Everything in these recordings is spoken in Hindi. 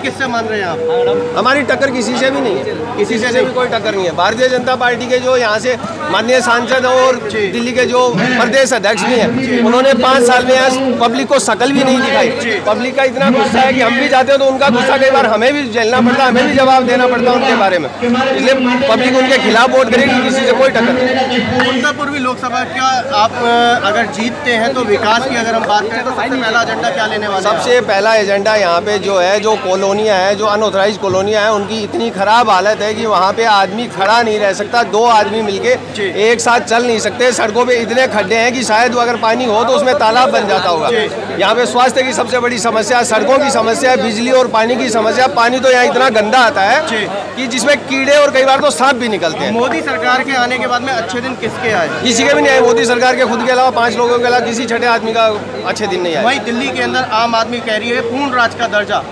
किससे मान रहे हैं आप? हमारी टक्कर किसी से भी नहीं है, किसी से भी कोई टक्कर नहीं है। भारतीय जनता पार्टी के जो यहाँ से माननीय सांसद और दिल्ली के जो प्रदेश अध्यक्ष भी हैं, उन्होंने 5 साल में यहाँ पब्लिक को शकल भी नहीं दिखाई। पब्लिक का इतना गुस्सा है कि हम भी जाते हैं तो उनका गुस्सा कई बार हमें भी झेलना पड़ता है, हमें भी जवाब देना पड़ता है उनके बारे में। इसलिए पब्लिक उनके खिलाफ वोट करेगी, किसी से कोई टक्कर नहीं। उत्तर पूर्वी लोकसभा क्या आप अगर जीतते हैं तो विकास की अगर हम बात करें तो सबसे पहला एजेंडा क्या लेने वाले हैं? सबसे पहला एजेंडा यहाँ पे जो है, जो कॉलोनियाँ हैं, जो अनऑथराइज कॉलोनियाँ हैं, उनकी इतनी खराब हालत है कि वहाँ पे आदमी खड़ा नहीं रह सकता। 2 आदमी मिलके एक साथ चल नहीं सकते। सड़कों पे इतने खड्डे हैं कि शायद अगर पानी हो तो उसमें तालाब बन जाता होगा। यहाँ पे स्वास्थ्य की सबसे बड़ी समस्या, सड़कों की समस्या, बिजली और पानी की समस्या। पानी तो यहाँ इतना गंदा आता है कि जिसमें कीड़े और कई बार तो सांप भी निकलते हैं। मोदी सरकार के आने के बाद में अच्छे दिन किसके आए? किसी के भी नहीं आए। मोदी सरकार के खुद के अलावा 5 लोगों के अलावा किसी छठे आदमी का अच्छे दिन नहीं आए। वहीं दिल्ली के अंदर आम आदमी कह रही है पूर्ण राज का दर्जा,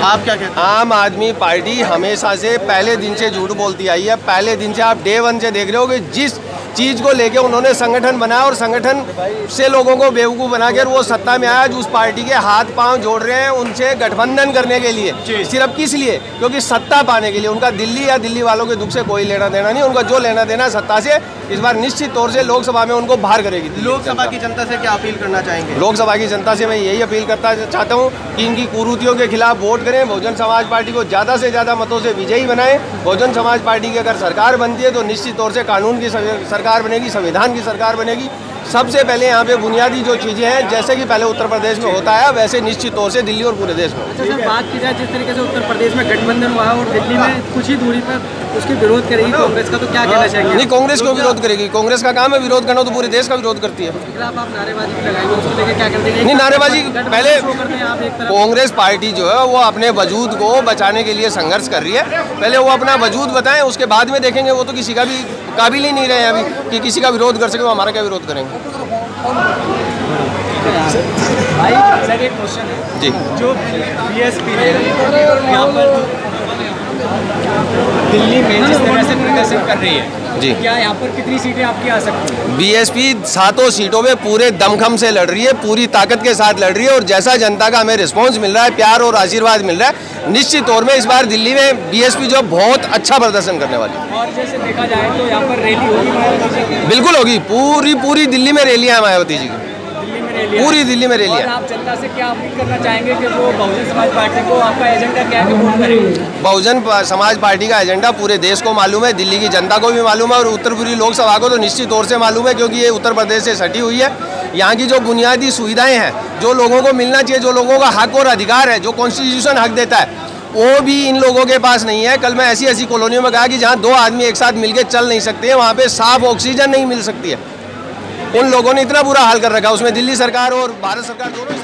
आप क्या कहते हैं? आम आदमी पार्टी हमेशा से पहले दिन से झूठ बोलती आई है। पहले दिन से आप डे 1 से देख रहे हो कि जिस चीज़ को लेके उन्होंने संगठन बनाया और संगठन से लोगों को बेवकूफ़ बनाकर वो सत्ता में आया। उस पार्टी के हाथ पांव जोड़ रहे हैं उनसे गठबंधन करने के लिए। सिर्फ किस लिए? क्योंकि सत्ता पाने के लिए। उनका दिल्ली या दिल्ली वालों के दुख से कोई लेना देना नहीं। उनका जो लेना देना सत्ता से। इस बार निश्चित तौर से लोकसभा में उनको बाहर करेगी। लोकसभा की जनता से क्या अपील करना चाहेंगे? लोकसभा की जनता से मैं यही अपील करता चाहता हूँ कि इनकी कुरीतियों के खिलाफ वोट करें। बहुजन समाज पार्टी को ज़्यादा से ज़्यादा मतों से विजयी बनाएं। बहुजन समाज पार्टी की अगर सरकार बनती है तो निश्चित तौर से कानून की सरकार बनेगी, संविधान की सरकार बनेगी। सबसे पहले यहाँ पे बुनियादी जो चीज़ें हैं, जैसे कि पहले उत्तर प्रदेश में होता है, वैसे निश्चित तौर से दिल्ली और पूरे देश में। अच्छा सर, बात की जाए जिस तरीके से उत्तर प्रदेश में गठबंधन हुआ और दिल्ली में कुछ ही दूरी पर उसकी विरोध करेगी कांग्रेस का, तो क्या कहना चाहेंगे? नहीं, कांग्रेस क्यों विरोध करेगी? कांग्रेस का काम है विरोध करना, तो पूरे देश का विरोध करती है। आप नारेबाजी भी लगाएंगे, उसको लेकर क्या करते हैं? नहीं, नारेबाजी पहले कांग्रेस पार्टी जो है वो अपने वजूद को बचाने के लिए संघर्ष कर रही है। पहले वो अपना वजूद बताएं, उसके बाद में देखेंगे। वो तो किसी का भी काबिल ही नहीं रहे हैं अभी कि किसी का विरोध कर सके। वो हमारा क्या विरोध करेंगे? भाई सर, एक क्वेश्चन है जी। जो बीएसपी ने यहाँ पर दिल्ली में जिस तरह से प्रदर्शन कर रही है जी, क्या यहाँ पर कितनी सीटें आपकी आ सकती हैं? बीएसपी 7 सीटों में पूरे दमखम से लड़ रही है, पूरी ताकत के साथ लड़ रही है। और जैसा जनता का हमें रिस्पांस मिल रहा है, प्यार और आशीर्वाद मिल रहा है, निश्चित तौर में इस बार दिल्ली में बीएसपी जो बहुत अच्छा प्रदर्शन करने वाली है। और जैसे देखा जाए तो यहाँ पर रैली होगी मायावती जी की? बिल्कुल होगी। पूरी दिल्ली में रैलियाँ हैं मायावती जी की। पूरी दिल्ली में रैली है। आप जनता से क्या अपील करना चाहेंगे कि वो बहुजन समाज पार्टी को, आपका एजेंडा क्या है कि वोट करेंगे? बहुजन समाज पार्टी का एजेंडा पूरे देश को मालूम है, दिल्ली की जनता को भी मालूम है और उत्तर पूर्वी लोकसभा को तो निश्चित तौर से मालूम है, क्योंकि ये उत्तर प्रदेश से सटी हुई है। यहाँ की जो बुनियादी सुविधाएं हैं, जो लोगों को मिलना चाहिए, जो लोगों का हक और अधिकार है, जो कॉन्स्टिट्यूशन हक देता है, वो भी इन लोगों के पास नहीं है। कल मैं ऐसी कॉलोनियों में कहा कि जहाँ 2 आदमी एक साथ मिलकर चल नहीं सकते हैं, वहाँ पे साफ ऑक्सीजन नहीं मिल सकती है। उन लोगों ने इतना बुरा हाल कर रखा है। उसमें दिल्ली सरकार और भारत सरकार दोनों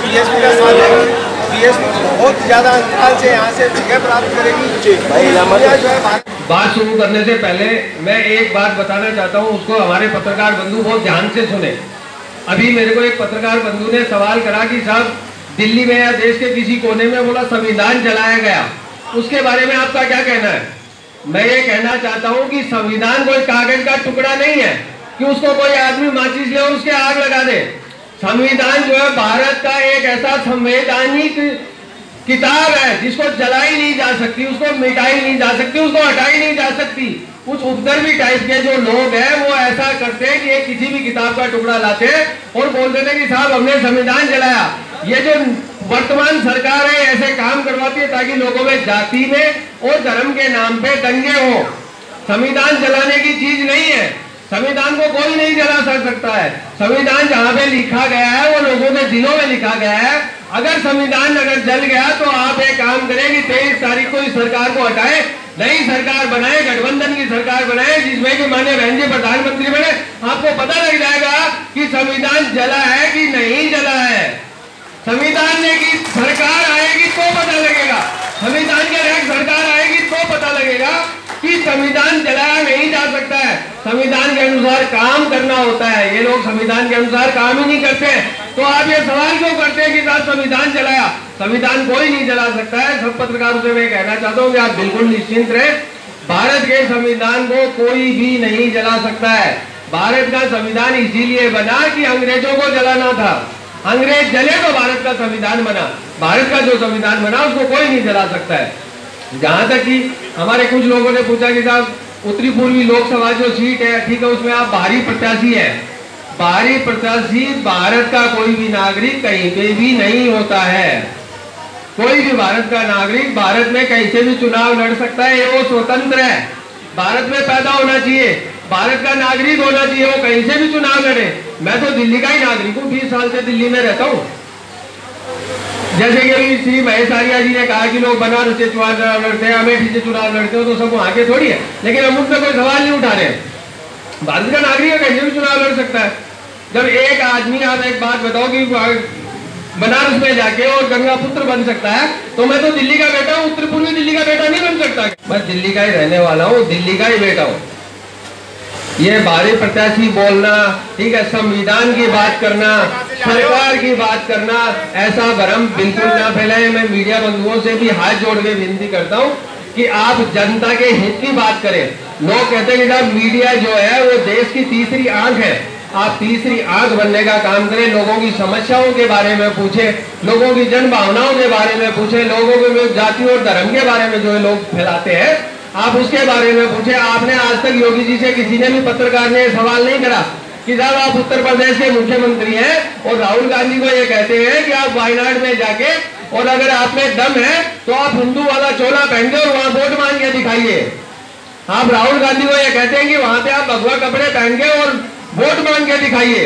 बीएसपी का साथ देगी। बीएसपी बहुत ज़्यादा अंतराल से यहाँ से विजय प्राप्त करेगी। बात शुरू करने से पहले मैं एक बात बताना चाहता हूँ, उसको हमारे पत्रकार बंधु बहुत ध्यान से सुने। अभी मेरे को एक पत्रकार बंधु ने सवाल करा कि साहब दिल्ली में या देश के किसी कोने में बोला संविधान जलाया गया, उसके बारे में आपका क्या कहना है? मैं ये कहना चाहता हूँ कि संविधान कोई कागज का टुकड़ा नहीं है कि उसको कोई आदमी माचिस ले और उसके आग लगा दे। संविधान जो है भारत का एक ऐसा संवैधानिक किताब है जिसको जलाई नहीं जा सकती, उसको मिटाई नहीं जा सकती, उसको हटाई नहीं जा सकती। कुछ उपद्रवी टाइप के जो लोग हैं वो ऐसा करते हैं कि किसी भी किताब का टुकड़ा लाते हैं और बोलते थे कि साहब हमने संविधान जलाया। ये जो वर्तमान सरकार है ऐसे काम करवाती है ताकि लोगों में जाति में और धर्म के नाम पे दंगे हो। संविधान जलाने की चीज नहीं है, संविधान को कोई नहीं जला सकता है। संविधान जहाँ पे लिखा गया है वो लोगों के दिलों में लिखा गया है। अगर संविधान अगर जल गया तो आप एक काम करें कि 23 तारीख को इस सरकार को हटाए, नई सरकार बनाए, गठबंधन की सरकार बनाए जिसमें कि माननीय बहन जी प्रधानमंत्री बने। आपको पता लग जाएगा कि संविधान जला है कि नहीं जला है। संविधान ने की सरकार आएगी तो पता लगेगा, संविधान के तहत सरकार आएगी तो पता लगेगा कि संविधान जलाया नहीं जा सकता है। संविधान के अनुसार काम करना होता है, ये लोग संविधान के अनुसार काम ही नहीं करते। तो आप ये सवाल क्यों करते हैं कि साहब संविधान जलाया? संविधान कोई नहीं जला सकता है। सब पत्रकारों से मैं कहना चाहता हूँ कि आप बिल्कुल निश्चिंत रहे, भारत के संविधान को कोई भी नहीं जला सकता है। भारत का संविधान इसीलिए बना कि अंग्रेजों को जलाना था, अंग्रेज जले तो भारत का संविधान बना। भारत का जो संविधान बना उसको कोई नहीं जला सकता है। जहां तक कि हमारे कुछ लोगों ने पूछा कि साहब उत्तरी पूर्वी लोकसभा जो सीट है, ठीक है, उसमें आप बाहरी प्रत्याशी है। बाहरी प्रत्याशी भारत का कोई भी नागरिक कहीं पे भी नहीं होता है। कोई भी भारत का नागरिक भारत में कहीं से भी चुनाव लड़ सकता है, वो स्वतंत्र है। भारत में पैदा होना चाहिए, भारत का नागरिक होना चाहिए, वो कहीं से भी चुनाव लड़े। मैं तो दिल्ली का ही नागरिक हूँ, 20 साल से दिल्ली में रहता हूँ। जैसे कि अभी श्री महेश आर्या जी ने कहा कि लोग बनारस से चुनाव लड़ते हैं, अमेठी से चुनाव लड़ते हो, तो सब वहां के थोड़ी है, लेकिन हम उनसे कोई सवाल नहीं उठा रहे। भारत का नागरिक कहीं भी चुनाव लड़ सकता है। जब एक आदमी, आप एक बात बताओ कि बनारस में जाके और गंगा पुत्र बन सकता है, तो मैं तो दिल्ली का बेटा हूँ, उत्तर पूर्वी दिल्ली का बेटा नहीं बन सकता। मैं दिल्ली का ही रहने वाला हूँ, दिल्ली का ही बेटा हूँ। ये बाहरी प्रत्याशी बोलना, ठीक है, संविधान की बात करना, सरकार की बात करना, ऐसा भ्रम बिल्कुल ना फैलाएं। मैं मीडिया बंधुओं से भी हाथ जोड़ के विनती करता हूं कि आप जनता के हित की बात करें। लोग कहते हैं कि साहब मीडिया जो है वो देश की तीसरी आंख है। आप तीसरी आंख बनने का काम करें, लोगों की समस्याओं के बारे में पूछे, लोगों की जन भावनाओं के बारे में पूछे, लोगों के जाति और धर्म के बारे में जो लोग फैलाते हैं आप उसके बारे में पूछे। आपने आज तक योगी जी से किसी ने भी पत्रकार ने सवाल नहीं करा कि साहब आप उत्तर प्रदेश के मुख्यमंत्री हैं और राहुल गांधी को ये कहते हैं कि आप वायनाड में जाके और अगर आप में दम है तो आप हिंदू वाला चोला पहन के और वहां वोट मांग के दिखाइए। आप राहुल गांधी को ये कहते हैं कि वहां पे आप भगवा कपड़े पहन के और वोट मांग के दिखाइए।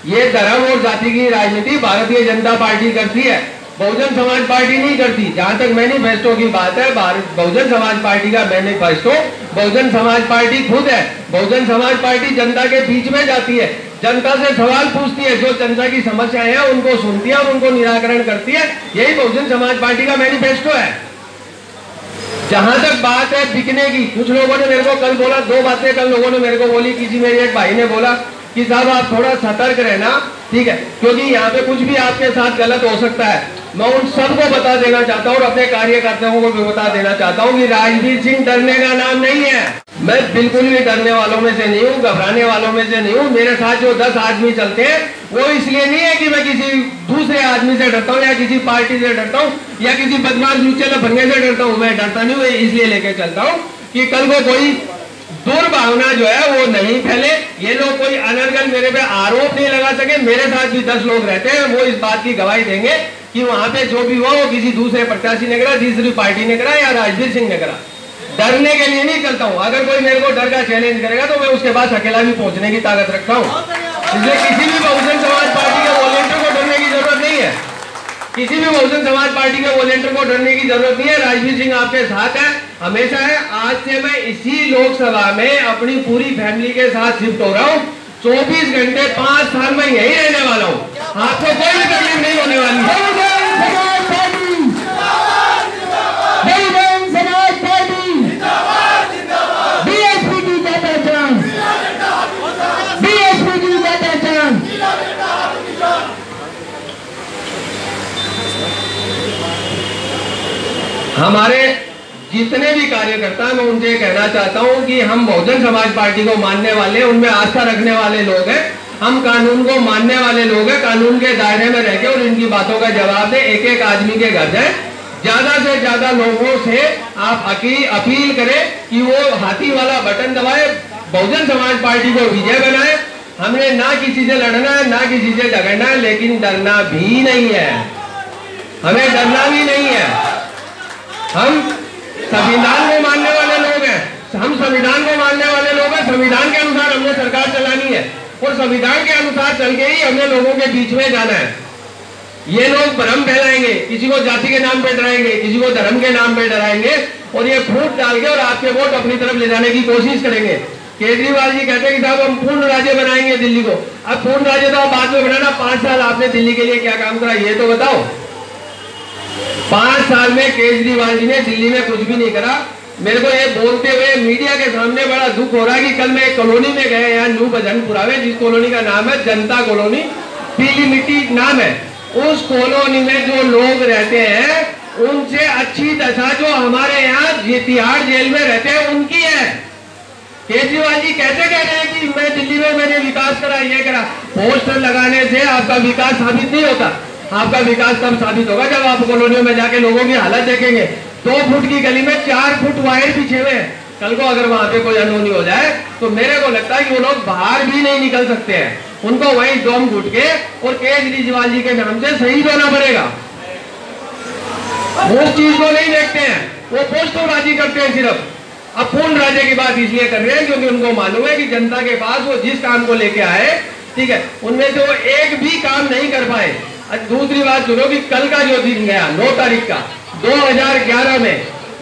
ये धर्म और जाति की राजनीति भारतीय जनता पार्टी करती है, बहुजन समाज पार्टी नहीं करती। जहां तक मैनिफेस्टो की बात है, बहुजन समाज पार्टी का मैनिफेस्टो, बहुजन समाज पार्टी खुद है। बहुजन समाज पार्टी जनता के बीच में जाती है, जनता से सवाल पूछती है, जो जनता की समस्याएं हैं उनको सुनती है और उनको निराकरण करती है। यही बहुजन समाज पार्टी का मैनिफेस्टो है। जहां तक बात है बिकने की, कुछ लोगों ने मेरे को कल बोला, दो बातें कल लोगों ने मेरे को बोली। किसी मेरे एक भाई ने बोला कि साहब आप थोड़ा सतर्क रहना, ठीक है, क्योंकि यहाँ पे कुछ भी आपके साथ गलत हो सकता है। मैं उन सबको बता देना चाहता हूँ और अपने कार्यकर्ताओं को भी बता देना चाहता हूँ कि राजवीर सिंह डरने का नाम नहीं है। मैं बिल्कुल भी डरने वालों में से नहीं हूँ, घबराने वालों में से नहीं हूँ। मेरे साथ जो 10 आदमी चलते हैं वो इसलिए नहीं है कि मैं किसी दूसरे आदमी से डरता हूँ या किसी पार्टी से डरता हूँ या किसी बदमाश लुच्चे लफंगे से डरता हूँ। मैं डरता नहीं हूँ, इसलिए लेके चलता हूँ कि कल को कोई दुर्भावना जो है वो नहीं फैले, ये लोग कोई अनर्गल मेरे पे आरोप नहीं लगा सके। मेरे साथ भी 10 लोग रहते हैं, वो इस बात की गवाही देंगे कि वहां पे जो भी हुआ वो किसी दूसरे प्रत्याशी ने करा, तीसरी पार्टी ने करा या राजवीर सिंह ने करा। डरने के लिए नहीं चलता हूँ। अगर कोई मेरे को डर का चैलेंज करेगा तो मैं उसके पास अकेला भी पहुंचने की ताकत रखता हूँ। इसलिए किसी भी बहुजन समाज पार्टी के वॉलेंटियर को डरने की जरूरत नहीं है, किसी भी बहुजन समाज पार्टी के वॉलेंटियर को डरने की जरूरत नहीं है। राजवीर सिंह आपके साथ है, हमेशा है। आज से मैं इसी लोकसभा में अपनी पूरी फैमिली के साथ शिफ्ट हो रहा हूँ। 24 घंटे 5 साल में यही रहने वाला हूँ। आपको कोई भी तकलीफ नहीं होने वाली है। हमारे जितने भी कार्यकर्ता, मैं उनसे कहना चाहता हूं कि हम बहुजन समाज पार्टी को मानने वाले, उनमें आस्था रखने वाले लोग हैं। हम कानून को मानने वाले लोग हैं। कानून के दायरे में रहकर और इनकी बातों का जवाब दे। एक एक आदमी के घर जाए, ज्यादा से ज्यादा लोगों से आप अपील करें कि वो हाथी वाला बटन दबाए, बहुजन समाज पार्टी को विजय बनाए। हमने ना किसी से लड़ना है, ना किसी से झगड़ना है, लेकिन डरना भी नहीं है। हमें डरना भी नहीं है। हम संविधान को मानने वाले लोग हैं। हम संविधान को मानने वाले लोग हैं। संविधान के अनुसार हमने सरकार चलानी है और संविधान के अनुसार चल के ही हमने लोगों के बीच में जाना है। ये लोग भ्रम फैलाएंगे, किसी को जाति के नाम पे डराएंगे, किसी को धर्म के नाम पे डराएंगे और ये फूट डाल के और आपके वोट अपनी तरफ ले जाने की कोशिश करेंगे। केजरीवाल जी कहते हैं कि साहब हम पूर्ण राज्य बनाएंगे दिल्ली को। अब पूर्ण राज्य तो आप बाद में बनाना। 5 साल आपने दिल्ली के लिए क्या काम करा ये तो बताओ। 5 साल में केजरीवाल जी ने दिल्ली में कुछ भी नहीं करा। मेरे को ये बोलते हुए मीडिया के सामने बड़ा दुख हो रहा है कि कल मैं एक कॉलोनी में गए, यहाँ न्यू भजनपुरा में, जिस कॉलोनी का नाम है जनता कॉलोनी, पीली मिट्टी नाम है। उस कॉलोनी में जो लोग रहते हैं उनसे अच्छी दशा जो हमारे यहाँ तिहाड़ जेल में रहते हैं उनकी है। केजरीवाल जी कैसे कह रहे हैं कि मैं दिल्ली में मैंने विकास करा, ये करा। पोस्टर लगाने से आपका विकास साबित नहीं होता। आपका विकास तब साबित होगा जब आप कॉलोनियों में जाके लोगों की हालत देखेंगे। 2 फुट की गली में 4 फुट वायर बिछे हुए हैं। कल को अगर वहां पे कोई अनहोनी हो जाए तो मेरे को लगता है कि वो लोग बाहर भी नहीं निकल सकते हैं। उनको वही डोम घुट के और केजरीवाल जी के नाम से शहीद होना पड़ेगा। वो उस चीज को नहीं देखते हैं, वो पोस्टरबाजी करते हैं सिर्फ। अब पूर्ण राज्य की बात इसलिए कर रहे हैं क्योंकि उनको मालूम है कि जनता के पास वो जिस काम को लेके आए, ठीक है, उनमें से वो एक भी काम नहीं कर पाए। दूसरी बात सुनो कि कल का जो दिन गया 9 तारीख का 2011 में,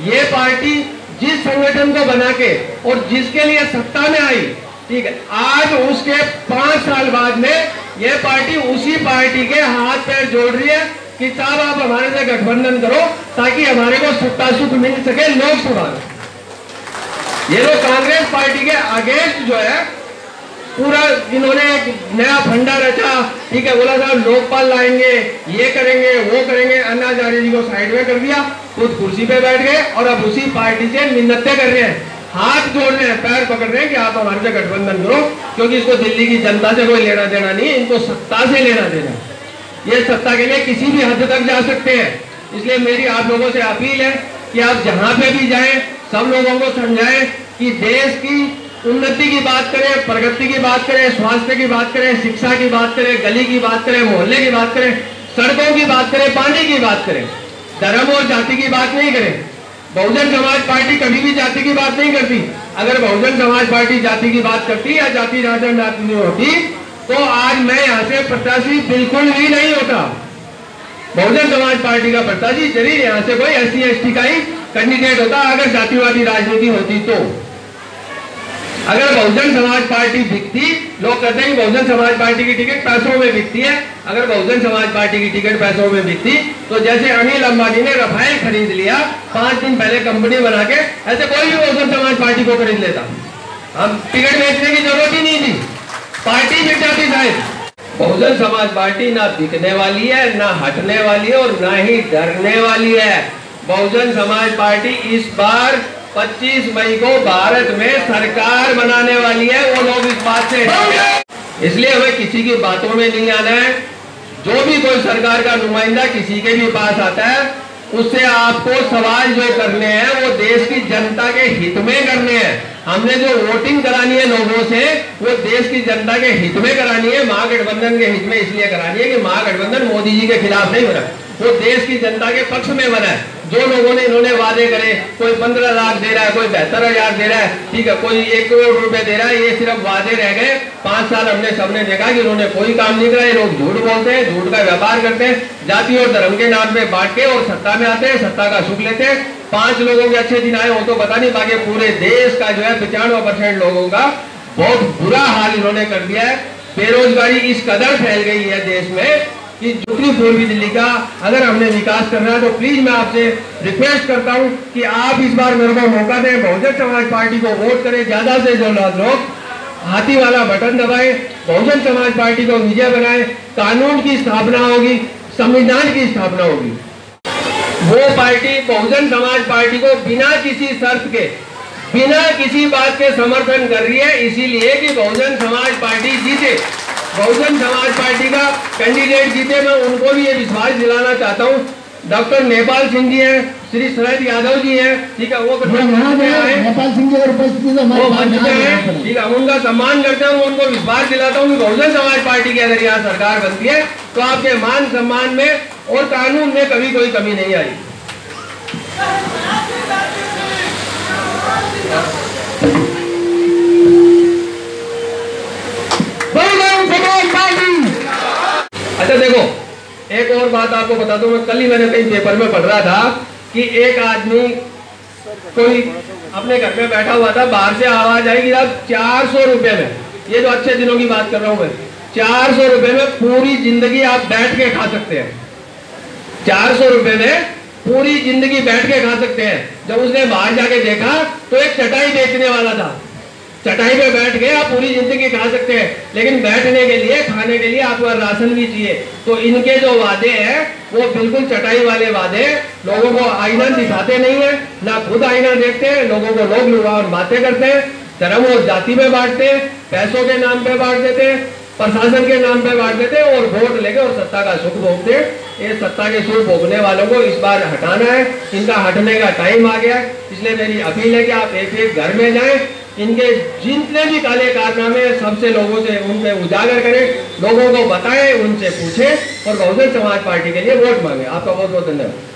ये पार्टी जिस संगठन को बना के और जिसके लिए सत्ता में आई, ठीक है, आज उसके 5 साल बाद में ये पार्टी उसी पार्टी के हाथ पैर जोड़ रही है कि साहब आप हमारे से गठबंधन करो ताकि हमारे को सत्ता सुख मिल सके लोकसभा में। ये लोग कांग्रेस पार्टी के अगेंस्ट जो है पूरा इन्होंने एक नया फंडा रचा, ठीक है, बोला साहब लोकपाल लाएंगे, ये करेंगे, वो करेंगे। अन्ना हजारे जी को साइड में कर दिया, खुद कुर्सी पे बैठ गए और अब उसी पार्टी से मिन्नतें कर रहे हैं, हाथ जोड़ रहे हैं, पैर पकड़ रहे हैं कि आप हमारे से गठबंधन करो, क्योंकि इसको दिल्ली की जनता से कोई लेना देना नहीं है, इनको सत्ता से लेना देना। ये सत्ता के लिए किसी भी हद तक जा सकते हैं। इसलिए मेरी आप लोगों से अपील है कि आप जहां पे भी जाएं सब लोगों को समझाएं कि देश की उन्नति की बात करें, प्रगति की बात करें, स्वास्थ्य की बात करें, शिक्षा की बात करें, गली की बात करें, मोहल्ले की बात करें, सड़कों की बात करें, पानी की बात करें, धर्म और जाति की बात नहीं करें। बहुजन समाज पार्टी कभी भी जाति की बात नहीं करती। अगर बहुजन समाज पार्टी जाति की बात करती या जाति राजनीति होती तो आज मैं यहाँ से प्रत्याशी बिल्कुल भी नहीं होता। बहुजन समाज पार्टी का प्रत्याशी जरूर यहाँ से कोई SC/ST का ही कैंडिडेट होता अगर जातिवादी राजनीति होती तो। अगर बहुजन समाज पार्टी बिकती, लोग कहते हैं कि बहुजन समाज पार्टी की टिकट पैसों में बिकती है, अगर बहुजन समाज पार्टी की टिकट पैसों में बिकती तो जैसे अनिल अंबानी ने रफाल खरीद लिया 5 दिन पहले कंपनी बना के, ऐसे कोई भी बहुजन समाज पार्टी को खरीद लेता। हम टिकट बेचने की जरूरत ही नहीं थी, पार्टी बिक जाती शायद। बहुजन समाज पार्टी ना बिकने वाली है, ना हटने वाली है और ना ही डरने वाली है। बहुजन समाज पार्टी इस बार 25 मई को भारत में सरकार बनाने वाली है। वो लोग इस बात से, इसलिए हमें किसी की बातों में नहीं आना है। जो भी कोई सरकार का नुमाइंदा किसी के भी पास आता है उससे आपको सवाल जो करने हैं वो देश की जनता के हित में करने हैं। हमने जो वोटिंग करानी है लोगों से वो देश की जनता के हित में करानी है, महागठबंधन के हित में इसलिए करानी है कि महागठबंधन मोदी जी के खिलाफ नहीं बना, वो देश की जनता के पक्ष में बना है। जो लोगों ने इन्होंने वादे करे, कोई 15 लाख दे रहा है, कोई 72,000 दे रहा है, ठीक है, कोई 1 करोड़ रुपए दे रहा है, ये सिर्फ वादे रह गए। 5 साल हमने सबने देखा कि इन्होंने कोई काम नहीं करा। ये लोग झूठ बोलते हैं, झूठ का व्यापार करते हैं, जाति और धर्म के नाम पे बांट के और सत्ता में आते हैं, सत्ता का सुख लेते हैं। 5 लोगों के अच्छे दिन आए हो तो पता नहीं, बाकी पूरे देश का जो है 95% लोगों का बहुत बुरा हाल इन्होंने कर दिया है। बेरोजगारी इस कदर फैल गई है देश में कि दूसरी पूर्वी दिल्ली का अगर हमने विकास करना है तो प्लीज मैं आपसे रिक्वेस्ट करता हूं कि आप इस बार मेरे को मौका दें, बहुजन समाज पार्टी को वोट करें, ज्यादा से ज्यादा लोग हाथी वाला बटन दबाएं, बहुजन समाज पार्टी को विजय बनाएं, कानून की स्थापना होगी, संविधान की स्थापना होगी। वो पार्टी बहुजन समाज पार्टी को बिना किसी शर्त के, बिना किसी बात के समर्थन कर रही है, इसीलिए कि बहुजन समाज पार्टी जीते, बहुजन समाज पार्टी का कैंडिडेट जीते। मैं उनको भी ये विश्वास दिलाना चाहता हूँ। डॉक्टर नेपाल सिंह जी हैं, श्री शरद यादव जी हैं, ठीक है, वो नेपाल सिंह जी और उपस्थित हैं, ठीक है, हम उनका सम्मान करते हैं। उनको विश्वास दिलाता हूँ कि बहुजन समाज पार्टी की अगर यहाँ सरकार बनती है तो आपके मान सम्मान में और कानून में कभी कोई कमी नहीं आई। अच्छा देखो, एक और बात आपको बता दूं, मैं कल ही मैंने कहीं पेपर में पढ़ रहा था कि एक आदमी कोई अपने घर में बैठा हुआ था, बाहर से आवाज आई कि आप 400 रुपए में, ये जो अच्छे दिनों की बात कर रहा हूं मैं, 400 रुपए में पूरी जिंदगी आप बैठ के खा सकते हैं। 400 रुपए में पूरी जिंदगी बैठ के खा सकते हैं। जब उसने बाहर जाके देखा तो एक चटाई बेचने वाला था, चटाई पे बैठ के आप पूरी जिंदगी खा सकते हैं, लेकिन बैठने के लिए, खाने के लिए आपको राशन भी चाहिए। तो इनके जो वादे हैं वो बिल्कुल चटाई वाले वादे, लोगों को आईना दिखाते नहीं है, ना खुद आईना देखते हैं, लोगों को लोग लुभाव और बातें करते हैं, धर्म और जाति में बांटते हैं, पैसों के नाम पे बांट देते हैं, प्रशासन के नाम पे बांट देते हैं और वोट लेके और सत्ता का सुख भोगते हैं। ये सत्ता के सुख भोगने वालों को इस बार हटाना है, इनका हटने का टाइम आ गया है। इसलिए मेरी अपील है कि आप एक एक घर में जाएं, इनके जितने भी काले कारनामे सबसे लोगों से उनपे उजागर करें, लोगों को बताएं, उनसे पूछें और बहुजन समाज पार्टी के लिए वोट मांगे। आपका बहुत बहुत धन्यवाद।